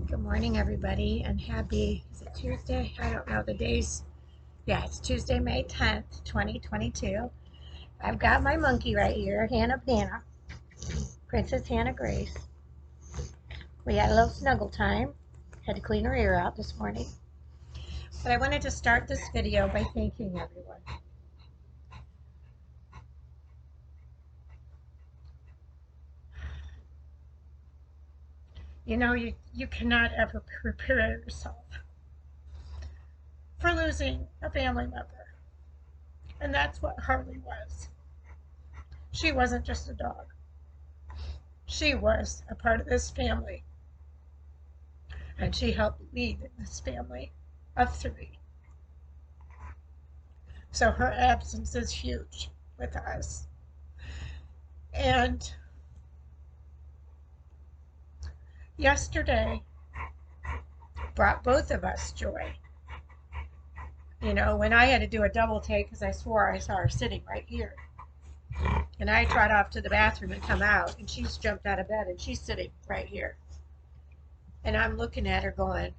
Good morning, everybody, and happy, is it Tuesday? I don't know the days. Yeah, it's Tuesday, May 10th, 2022. I've got my monkey right here, Hannah Banana, Princess Hannah Grace. We had a little snuggle time. Had to clean her ear out this morning. But I wanted to start this video by thanking everyone. You know, you cannot ever prepare yourself for losing a family member. And that's what Harley was. She wasn't just a dog. She was a part of this family, and she helped lead this family of three. So her absence is huge with us. And yesterday brought both of us joy. You know, when I had to do a double take because I swore I saw her sitting right here. And I trot off to the bathroom and come out, and she's jumped out of bed and she's sitting right here. And I'm looking at her going,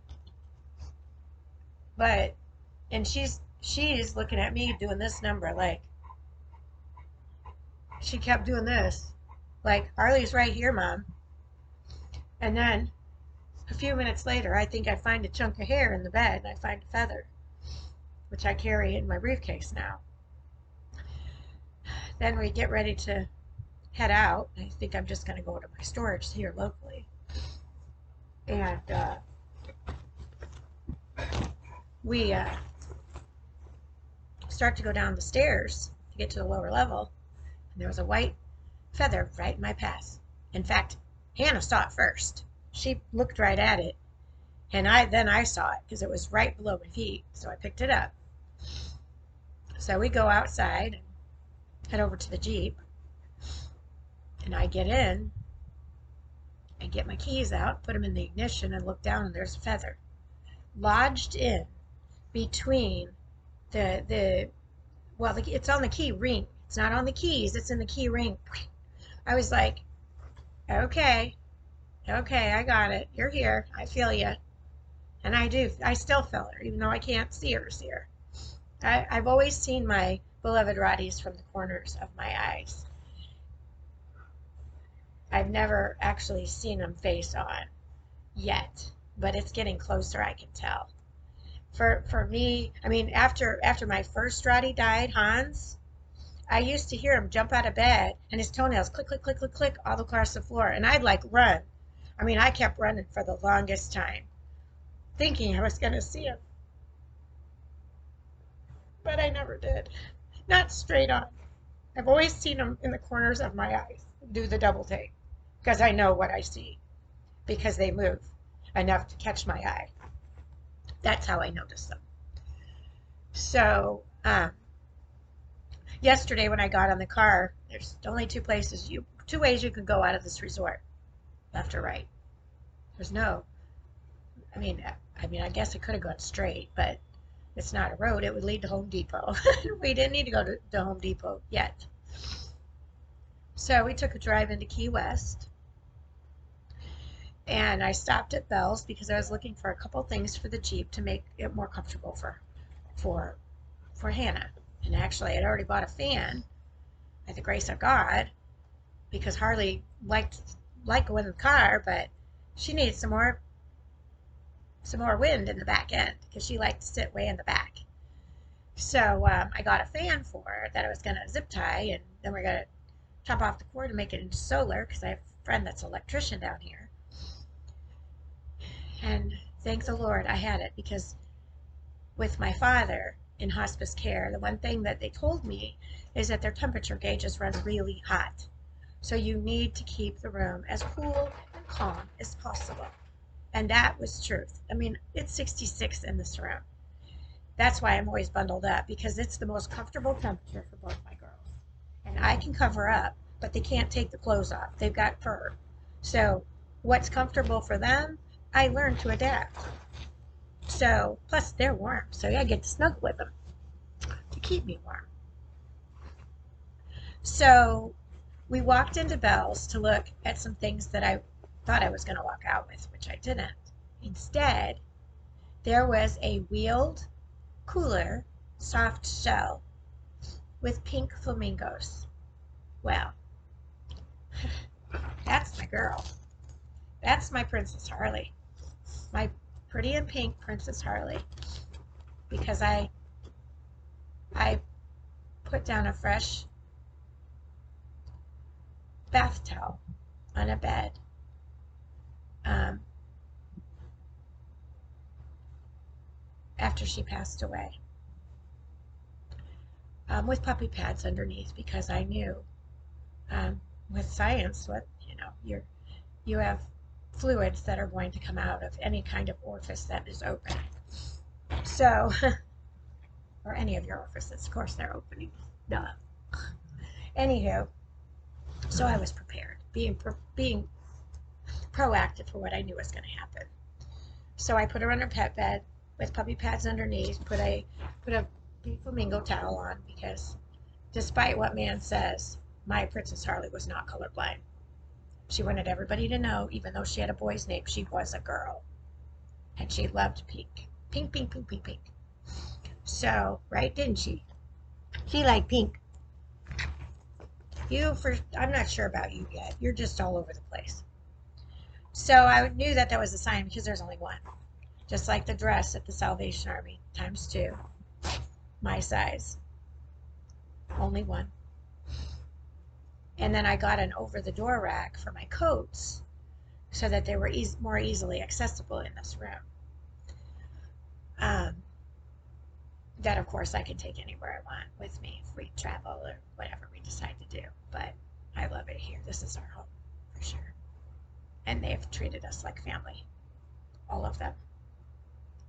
but, and she's looking at me doing this number, like, she kept doing this, like, Harley's right here, Mom. And then a few minutes later, I think I find a chunk of hair in the bed, and I find a feather, which I carry in my briefcase now. Then we get ready to head out. I think I'm just going to go to my storage here locally. And we start to go down the stairs to get to the lower level, and there was a white feather right in my path. In fact, Hannah saw it first. She looked right at it, and I saw it because it was right below my feet, so I picked it up. So we go outside and head over to the Jeep, and I get in and get my keys out, put them in the ignition, and look down, and there's a feather lodged in between it's on the key ring. It's not on the keys, it's in the key ring. I was like, okay, I got it. You're here. I feel you. And I do. I still feel her, even though I can't see her here. I've always seen my beloved Rotties from the corners of my eyes. I've never actually seen them face on yet, but it's getting closer, I can tell. For me, I mean, after my first Rottie died, Hans, I used to hear him jump out of bed and his toenails click, click, click, click, click all across the floor, and I'd like run. I mean, I kept running for the longest time, thinking I was going to see him. But I never did. Not straight on. I've always seen them in the corners of my eyes do the double take because I know what I see because they move enough to catch my eye. That's how I notice them. So, yesterday when I got on the car, there's only two ways you can go out of this resort, left or right. There's no, I mean, I guess I could have gone straight, but it's not a road. It would lead to Home Depot. We didn't need to go to Home Depot yet. So we took a drive into Key West, and I stopped at Bell's because I was looking for a couple things for the Jeep to make it more comfortable for Hannah. And actually, I'd already bought a fan at the grace of God because Harley liked going in the car, but she needed some more wind in the back end because she liked to sit way in the back. So I got a fan for her that I was going to zip tie, and then we're going to chop off the cord and make it into solar because I have a friend that's an electrician down here. And thank the Lord I had it, because with my father in hospice care, the one thing that they told me is that their temperature gauges run really hot. So you need to keep the room as cool and calm as possible. And that was truth. I mean, it's 66 in this room. That's why I'm always bundled up, because it's the most comfortable temperature for both my girls. And I can cover up, but they can't take the clothes off. They've got fur. So what's comfortable for them, I learned to adapt. So, plus they're warm, so I get to snuggle with them to keep me warm. So we walked into Bell's to look at some things that I thought I was going to walk out with, which I didn't. Instead, there was a wheeled cooler soft shell with pink flamingos. Well, that's my girl. That's my Princess Harley. My pretty and pink Princess Harley. Because I put down a fresh bath towel on a bed. After she passed away, with puppy pads underneath, because I knew, with science, what you have fluids that are going to come out of any kind of orifice that is open. So, or any of your orifices, of course they're opening. Duh. Anywho, so I was prepared, being proactive for what I knew was going to happen. So I put her on her pet bed with puppy pads underneath, put a pink flamingo towel on, because despite what man says, my Princess Harley was not colorblind. She wanted everybody to know, even though she had a boy's name, she was a girl. And she loved pink. Pink, pink, pink, pink, pink. So, right, didn't she? She liked pink. I'm not sure about you yet. You're just all over the place. So I knew that was a sign, because there's only one. Just like the dress at the Salvation Army, ×2. My size. Only one. And then I got an over-the-door rack for my coats so that they were more easily accessible in this room. That, of course, I can take anywhere I want with me if we travel or whatever we decide to do. But I love it here. This is our home, for sure. And they've treated us like family. All of them.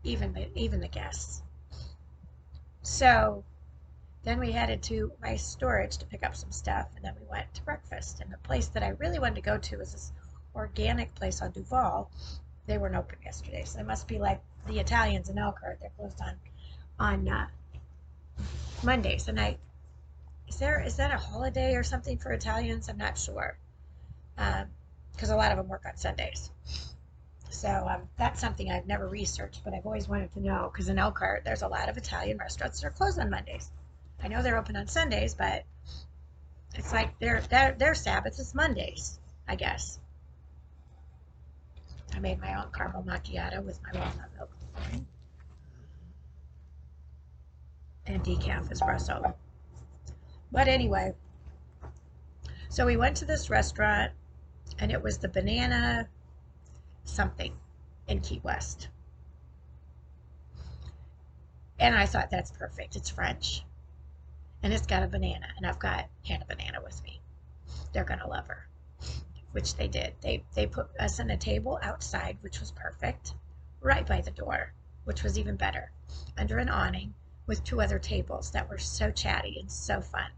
Even the guests. So then we headed to my storage to pick up some stuff, and then we went to breakfast. And the place that I really wanted to go to was this organic place on Duval. They weren't open yesterday, so they must be like the Italians in Elkhart. They're closed on Mondays. And is that a holiday or something for Italians? I'm not sure, because a lot of them work on Sundays. So that's something I've never researched, but I've always wanted to know, because in Elkhart there's a lot of Italian restaurants that are closed on Mondays. I know they're open on Sundays, but it's like their Sabbath is Mondays, I guess. I made my own caramel macchiato with my walnut milk and decaf espresso. But anyway, so we went to this restaurant, and it was the Banana something in Key West. And I thought, that's perfect. It's French. And it's got a banana, and I've got Hannah Banana with me. They're going to love her, which they did. They put us in a table outside, which was perfect, right by the door, which was even better, under an awning with 2 other tables that were so chatty and so fun.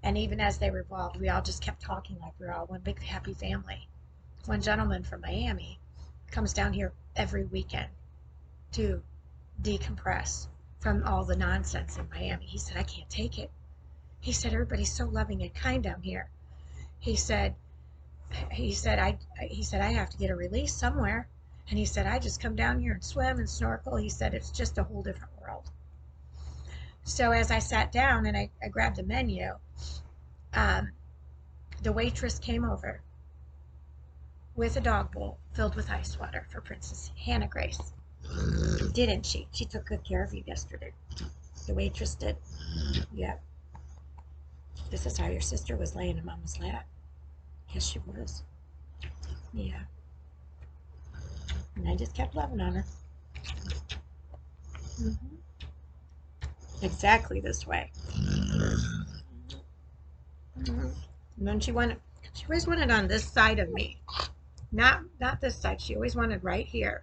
And even as they revolved, we all just kept talking like we were all one big happy family. One gentleman from Miami comes down here every weekend to decompress from all the nonsense in Miami. He said, I can't take it. He said, everybody's so loving and kind down here. He said I have to get a release somewhere. And he said, I just come down here and swim and snorkel. He said, it's just a whole different world. So as I sat down and I grabbed the menu, the waitress came over with a dog bowl filled with ice water for Princess Hannah Grace. Didn't she? She took good care of you yesterday. The waitress did. Yep. This is how your sister was laying in Mama's lap. Yes, she was. Yeah. And I just kept loving on her. Exactly this way. And then she always wanted on this side of me. Not this side. She always wanted right here.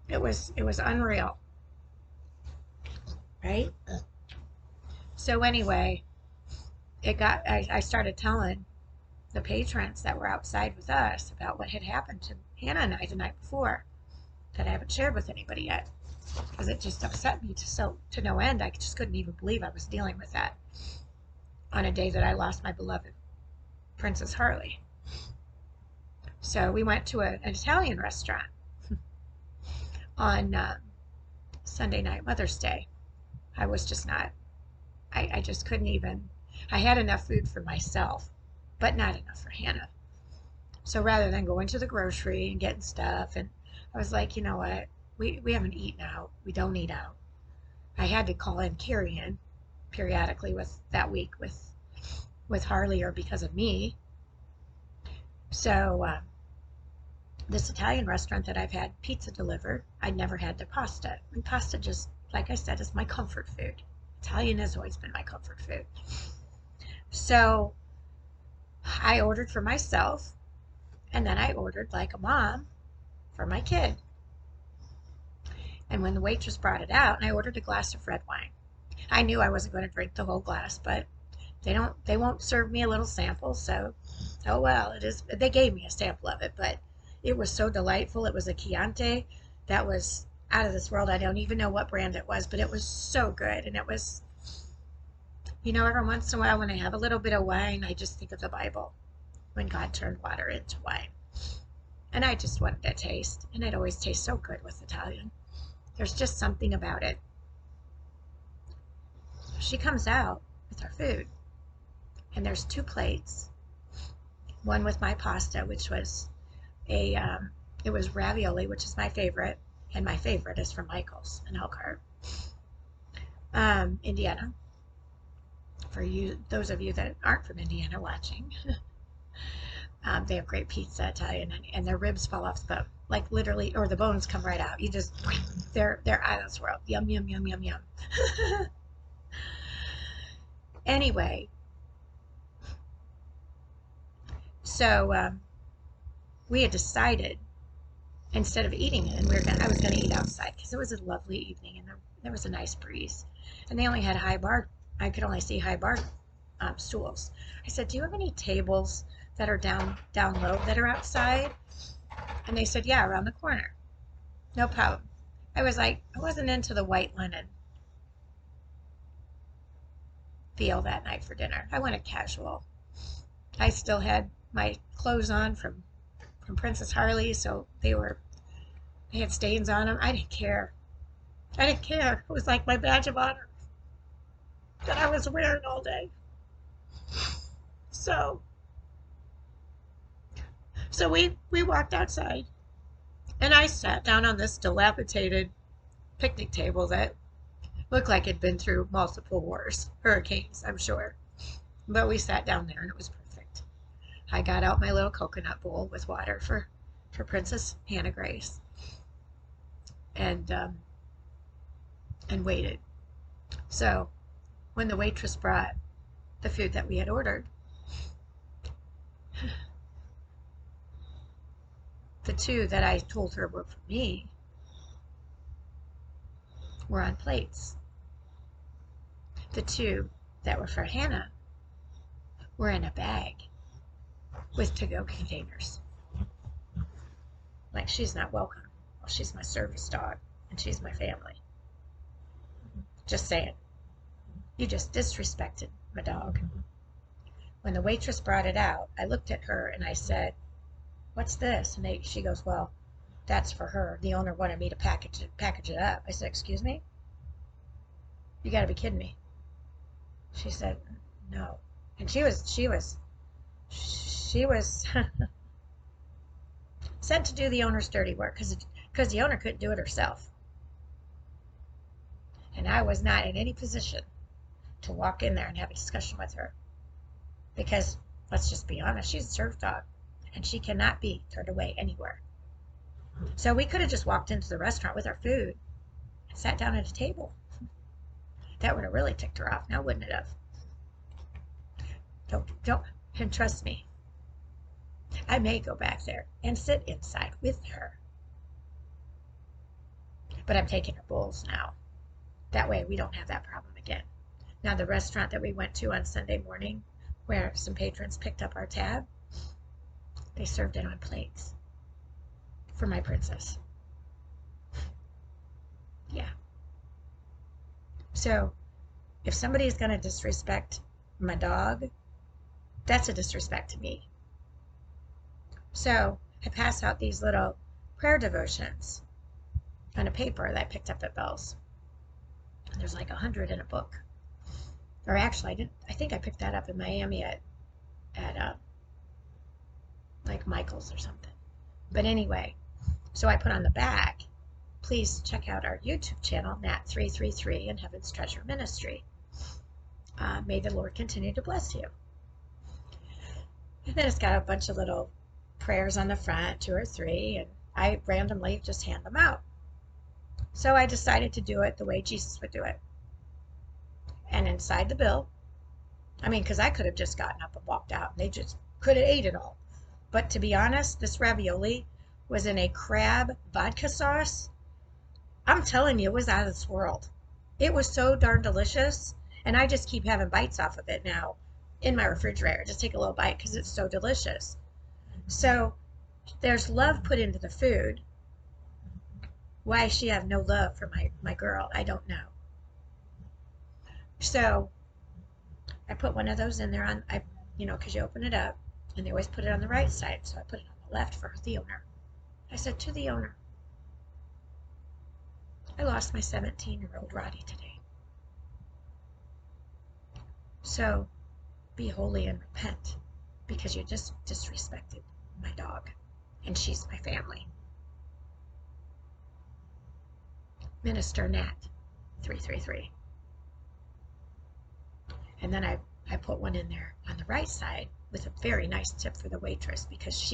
It was unreal. Right? So anyway, I started telling the patrons that were outside with us about what had happened to Hannah and I the night before, that I haven't shared with anybody yet, because it just upset me to no end. I just couldn't even believe I was dealing with that on a day that I lost my beloved Princess Harley. So we went to an Italian restaurant, on Sunday night, Mother's Day. I was just not, I just couldn't even, I had enough food for myself, but not enough for Hannah. So rather than going to the grocery and getting stuff, and I was like, you know what? We haven't eaten out. We don't eat out. I had to call in carry-in periodically with that week with Harley or because of me. So this Italian restaurant that I've had pizza delivered, I'd never had the pasta. And pasta just, like I said, is my comfort food. Italian has always been my comfort food. So I ordered for myself, and then I ordered like a mom for my kid. And when the waitress brought it out, and I ordered a glass of red wine. I knew I wasn't going to drink the whole glass, but they won't serve me a little sample, so oh well, it is. They gave me a sample of it, but it was so delightful. It was a Chianti that was out of this world. I don't even know what brand it was, but it was so good. And it was, every once in a while when I have a little bit of wine, I just think of the Bible when God turned water into wine. And I just wanted to taste, and it always tastes so good with Italian. There's just something about it. She comes out with our food, and there's two plates. One with my pasta, which was it was ravioli, which is my favorite, and my favorite is from Michael's in Elkhart, Indiana. For you, those of you that aren't from Indiana watching, they have great pizza, Italian, and their ribs fall off the bone, like literally, or the bones come right out. You just, they're out of this world. Yum, yum, yum, yum, yum. Anyway, so we had decided instead of eating it, and I was going to eat outside because it was a lovely evening and there was a nice breeze, and they only had high bar. I could only see high bar stools. I said, "Do you have any tables that are down low that are outside?" And they said, "Yeah, around the corner." No problem. I was like, I wasn't into the white linen feel that night for dinner. I wanted casual. I still had my clothes on from Princess Harley, so they had stains on them. I didn't care. I didn't care. It was like my badge of honor that I was wearing all day. So we walked outside, and I sat down on this dilapidated picnic table that looked like it'd been through multiple wars, hurricanes, I'm sure. But we sat down there, and it was perfect. I got out my little coconut bowl with water for Princess Hannah Grace, and waited. So when the waitress brought the food that we had ordered, the two that I told her were for me were on plates. The two that were for Hannah were in a bag with to-go containers. Like, she's not welcome. Well, she's my service dog, and she's my family. Just saying. You just disrespected my dog. When the waitress brought it out, I looked at her and I said, "What's this?" And she goes, "Well, that's for her. The owner wanted me to package it up." I said, "Excuse me? You got to be kidding me." She said, "No." And she was sent to do the owner's dirty work because the owner couldn't do it herself. And I was not in any position to walk in there and have a discussion with her because, let's just be honest, she's a service dog and she cannot be turned away anywhere. So we could have just walked into the restaurant with our food and sat down at a table. That would have really ticked her off, now wouldn't it have? Don't, and trust me, I may go back there and sit inside with her. But I'm taking her bowls now. That way we don't have that problem again. Now, the restaurant that we went to on Sunday morning, where some patrons picked up our tab, they served it on plates for my princess. Yeah. So, if somebody is going to disrespect my dog, that's a disrespect to me. So, I pass out these little prayer devotions on a paper that I picked up at Bell's. And there's like 100 in a book. Or actually, I think I picked that up in Miami at like Michael's or something. But anyway, so I put on the back, please check out our YouTube channel, Nat333 and Heaven's Treasure Ministry. May the Lord continue to bless you. And then it's got a bunch of little prayers on the front, 2 or 3, and I randomly just hand them out. So I decided to do it the way Jesus would do it. And inside the bill, I mean, because I could have just gotten up and walked out, and they just could have ate it all. But to be honest, this ravioli was in a crab vodka sauce. I'm telling you, it was out of this world. It was so darn delicious, and I just keep having bites off of it now in my refrigerator. Just take a little bite because it's so delicious. So there's love put into the food. Why she have no love for my girl, I don't know. So I put one of those in there on, because you open it up, and they always put it on the right side. So I put it on the left for the owner. I said to the owner, I lost my 17-year-old Roddy today. So be holy and repent, because you just disrespected my dog, and she's my family. Minister Nat 333. And then I put one in there on the right side with a very nice tip for the waitress, because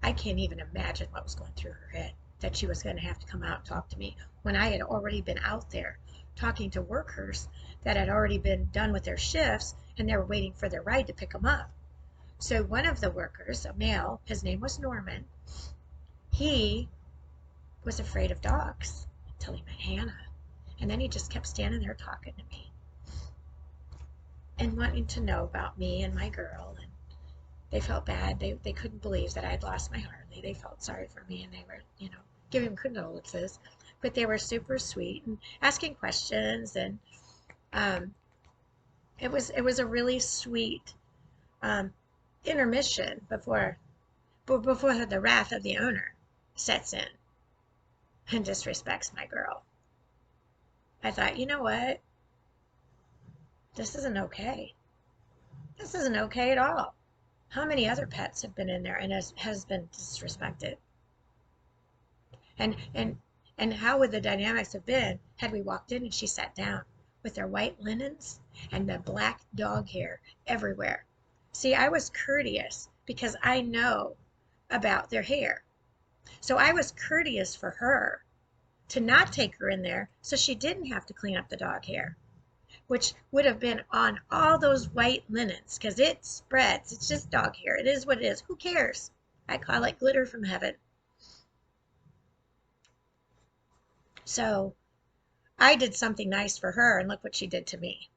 I can't even imagine what was going through her head, that she was going to have to come out and talk to me when I had already been out there talking to workers that had already been done with their shifts, and they were waiting for their ride to pick them up. So one of the workers, a male, his name was Norman, he was afraid of dogs until he met Hannah. And then he just kept standing there talking to me and wanting to know about me and my girl. And they felt bad. They couldn't believe that I had lost my Harley. They felt sorry for me, and they were, giving condolences. But they were super sweet and asking questions. And it was a really sweet intermission before the wrath of the owner sets in and disrespects my girl. I thought, you know what? This isn't okay. This isn't okay at all. How many other pets have been in there and has been disrespected? And how would the dynamics have been had we walked in and she sat down with their white linens and the black dog hair everywhere? See, I was courteous because I know about their hair. So I was courteous for her to not take her in there so she didn't have to clean up the dog hair, which would have been on all those white linens, because it spreads. It's just dog hair. It is what it is. Who cares? I call it glitter from heaven. So I did something nice for her, and look what she did to me.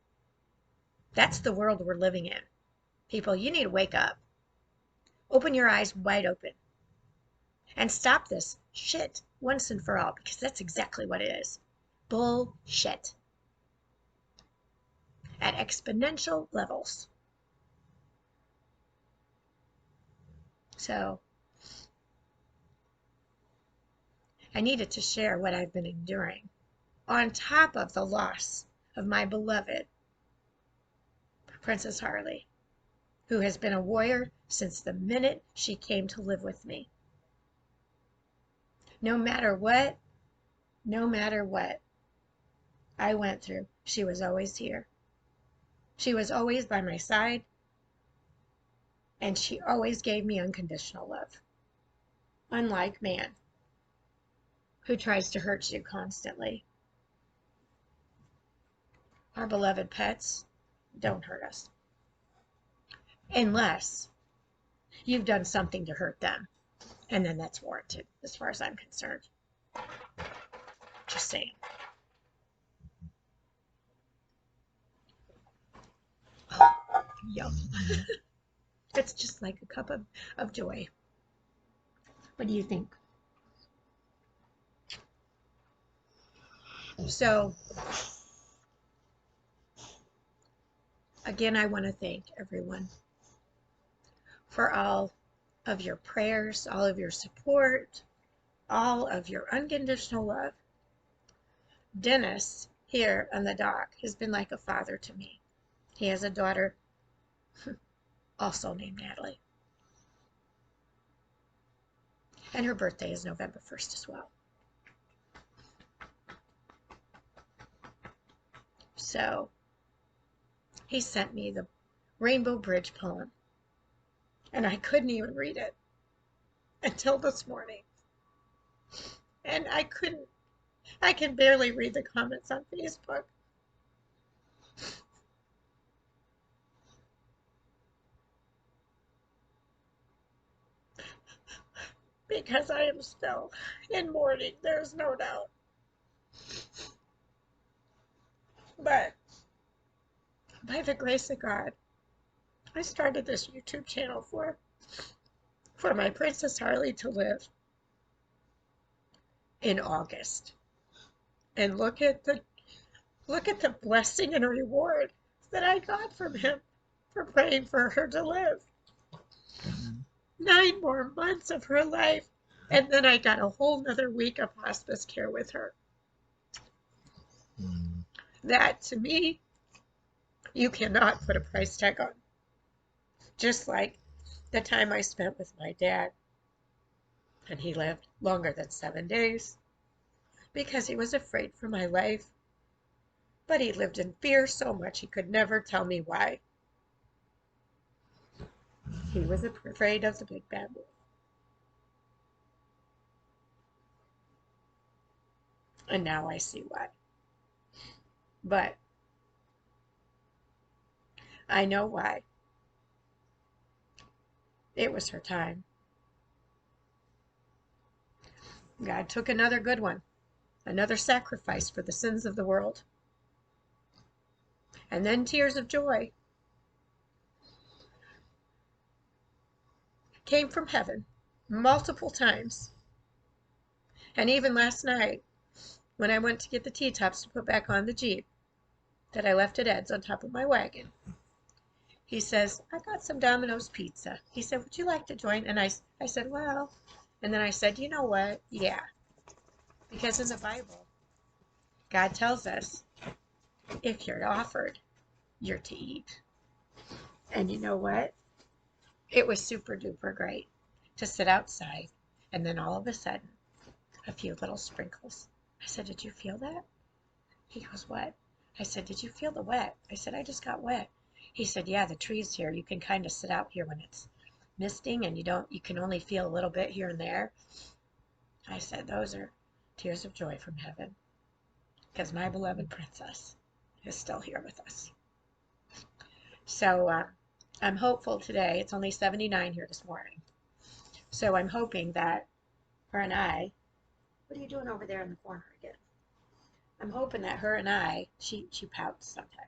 That's the world we're living in. People, you need to wake up. Open your eyes wide open and stop this shit once and for all, because that's exactly what it is. Bullshit. At exponential levels. So I needed to share what I've been enduring, on top of the loss of my beloved Princess Harley, who has been a warrior since the minute she came to live with me. No matter what I went through, she was always here. She was always by my side, and she always gave me unconditional love. Unlike man, who tries to hurt you constantly. Our beloved pets don't hurt us. Unless you've done something to hurt them. And then that's warranted, as far as I'm concerned. Just saying. Oh, yum. It's just like a cup of joy. What do you think? So, again, I want to thank everyone for all of your prayers, all of your support, all of your unconditional love. Dennis, here on the dock, has been like a father to me. He has a daughter, also named Natalie. And her birthday is November 1st as well. So he sent me the Rainbow Bridge poem, and I couldn't even read it until this morning. And I can barely read the comments on Facebook. Because I am still in mourning, there's no doubt. But by the grace of God, I started this YouTube channel for my Princess Harley to live in August. And look at the blessing and reward that I got from him for praying for her to live. 9 more months of her life, and then I got a whole nother week of hospice care with her. That, to me, you cannot put a price tag on. Just like the time I spent with my dad, and he lived longer than 7 days because he was afraid for my life, but he lived in fear so much he could never tell me why. He was afraid of the big bad wolf. And now I see why. But I know why. It was her time. God took another good one, another sacrifice for the sins of the world. And then tears of joy came from heaven multiple times. And even last night, when I went to get the T-tops to put back on the Jeep that I left at Ed's on top of my wagon, he says, I got some Domino's pizza. He said, would you like to join? And I said, well, and then I said, you know what? Yeah. Because in the Bible, God tells us, if you're offered, you're to eat. And you know what? It was super duper great to sit outside, and then all of a sudden, a few little sprinkles. I said, did you feel that? He goes, what? I said, did you feel the wet? I said, I just got wet. He said, yeah, the trees here, you can kind of sit out here when it's misting and you can only feel a little bit here and there. I said, those are tears of joy from heaven, because my beloved princess is still here with us. So I'm hopeful today. It's only 79 here this morning. So I'm hoping that her and I, what are you doing over there in the corner again? I'm hoping that her and I, she pouts sometimes.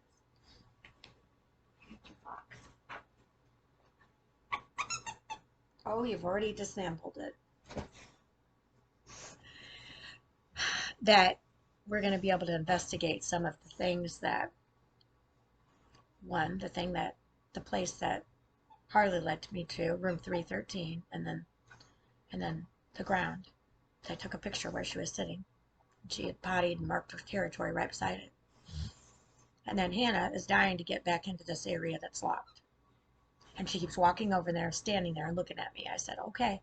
Oh, you've already disassembled it. That we're going to be able to investigate some of the things that, one, the place that Harley led me to, room 313, and then the ground. I took a picture where she was sitting. She had pottied and marked her territory right beside it. And then Hannah is dying to get back into this area that's locked. And she keeps walking over there, standing there and looking at me. I said, okay,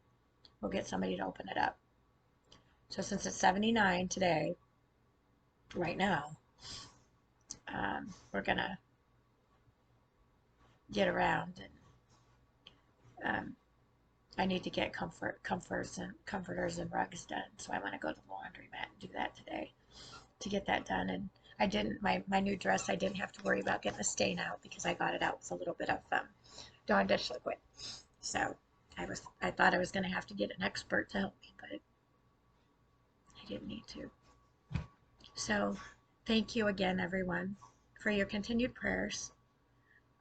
we'll get somebody to open it up. So since it's 79 today, right now, we're going to get around, and I need to get comforters and rugs done. So I want to go to the laundromat and do that today to get that done. And I didn't, my new dress, I didn't have to worry about getting the stain out because I got it out with a little bit of Dawn dish liquid. So I thought I was going to have to get an expert to help me, but I didn't need to. So thank you again, everyone, for your continued prayers.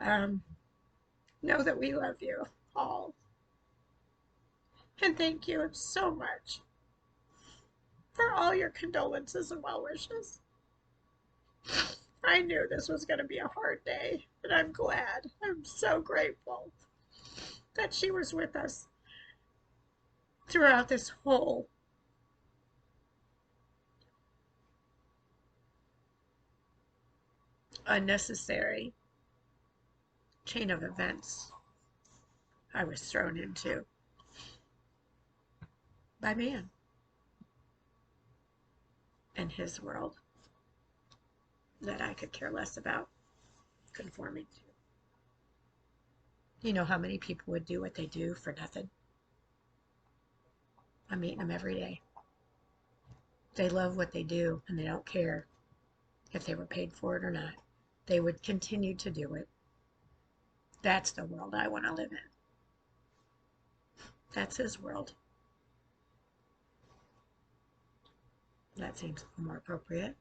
Know that we love you all. And thank you so much for all your condolences and well wishes. I knew this was going to be a hard day, but I'm glad. I'm so grateful that she was with us throughout this whole unnecessary chain of events I was thrown into by man and his world that I could care less about conforming to. You know how many people would do what they do for nothing? I'm meeting them every day. They love what they do and they don't care if they were paid for it or not. They would continue to do it. That's the world I want to live in. That's his world. That seems more appropriate.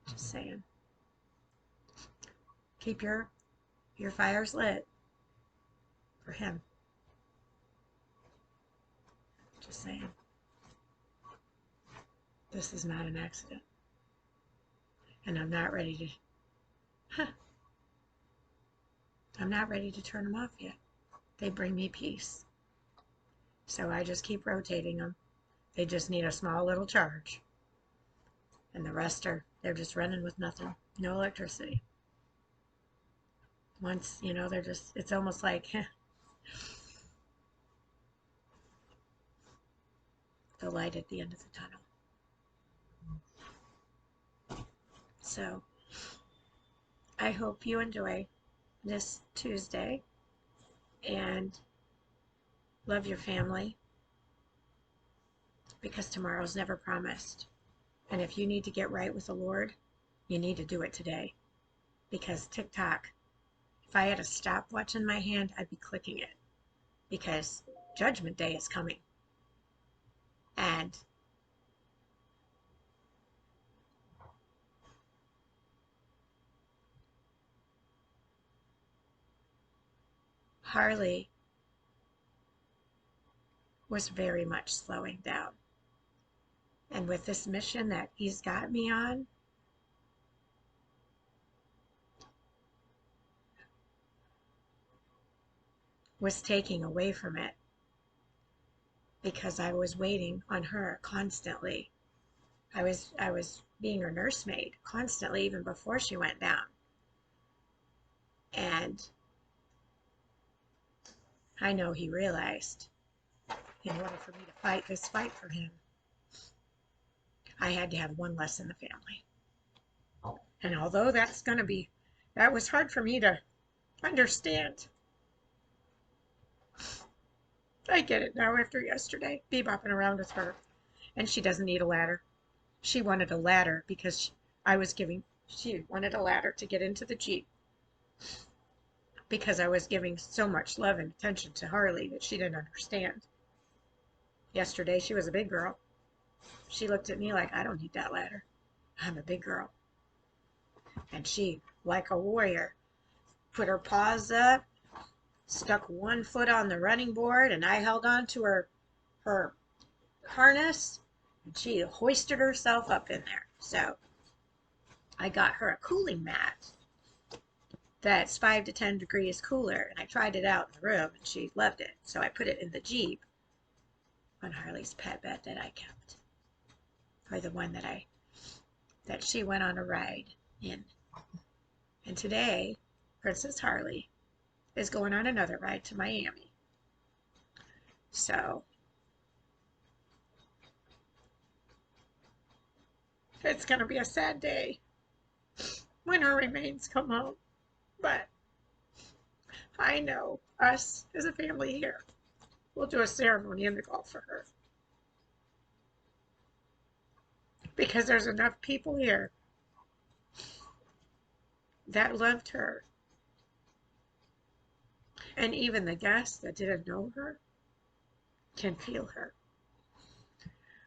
Just saying. Keep your fires lit for him. Just saying. This is not an accident. And I'm not ready to I'm not ready to turn them off yet. They bring me peace. So I just keep rotating them. They just need a small little charge. And the rest they're just running with nothing. No electricity. Once, they're just, it's almost like the light at the end of the tunnel. So I hope you enjoy this Tuesday and love your family, because tomorrow's never promised. And if you need to get right with the Lord, you need to do it today, because TikTok, if I had a stopwatch in my hand, I'd be clicking it, because Judgment Day is coming. And Harley was very much slowing down. And with this mission that he's got me on, was taking away from it, because I was waiting on her constantly. I was being her nursemaid constantly, even before she went down. And I know he realized, in order for me to fight this fight for him, I had to have one less in the family. And although that was hard for me to understand, I get it now after yesterday, bebopping around with her. And she doesn't need a ladder. She wanted a ladder because she wanted a ladder to get into the Jeep, because I was giving so much love and attention to Harley that she didn't understand. Yesterday, she was a big girl. She looked at me like, I don't need that ladder. I'm a big girl. And she, like a warrior, put her paws up, stuck one foot on the running board, and I held on to her harness, and she hoisted herself up in there. So I got her a cooling mat that's 5 to 10 degrees cooler, and I tried it out in the room, and she loved it. So I put it in the Jeep on Harley's pet bed that I kept, or the one that she went on a ride in. And today, Princess Harley is going on another ride to Miami. So it's going to be a sad day when her remains come home. But I know us as a family here will do a ceremony in the Gulf for her, because there's enough people here that loved her. And even the guests that didn't know her can feel her.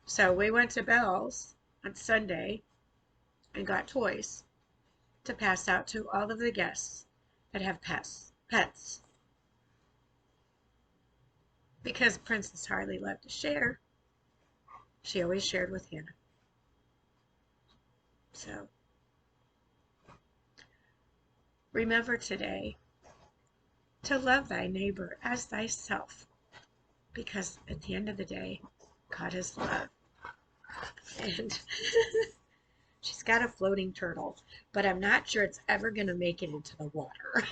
So we went to Bell's on Sunday and got toys to pass out to all of the guests that have pets. Because Princess Harley loved to share, she always shared with Hannah. So remember today to love thy neighbor as thyself, because at the end of the day, God is love. And She's got a floating turtle, but I'm not sure it's ever going to make it into the water.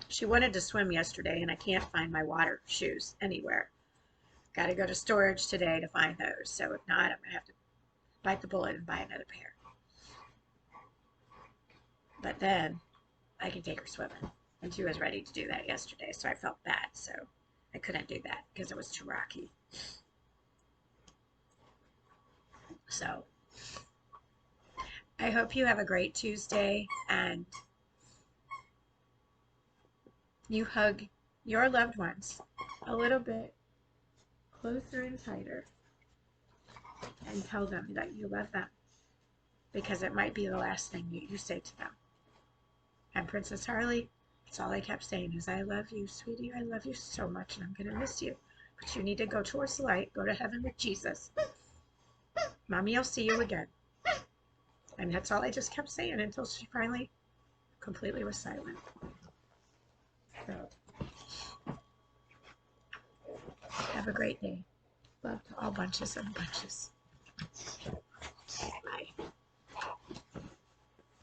She wanted to swim yesterday, and I can't find my water shoes anywhere. Got to go to storage today to find those. So if not, I'm going to have to bite the bullet and buy another pair. But then I can take her swimming. And she was ready to do that yesterday, so I felt bad. So I couldn't do that because it was too rocky. So I hope you have a great Tuesday and you hug your loved ones a little bit closer and tighter and tell them that you love them because it might be the last thing you say to them. And Princess Harley, that's all I kept saying is, I love you, sweetie. I love you so much and I'm going to miss you. But you need to go towards the light, go to heaven with Jesus. Mommy, I'll see you again. And that's all I just kept saying until she finally completely was silent. So, have a great day. Love to all bunches and bunches.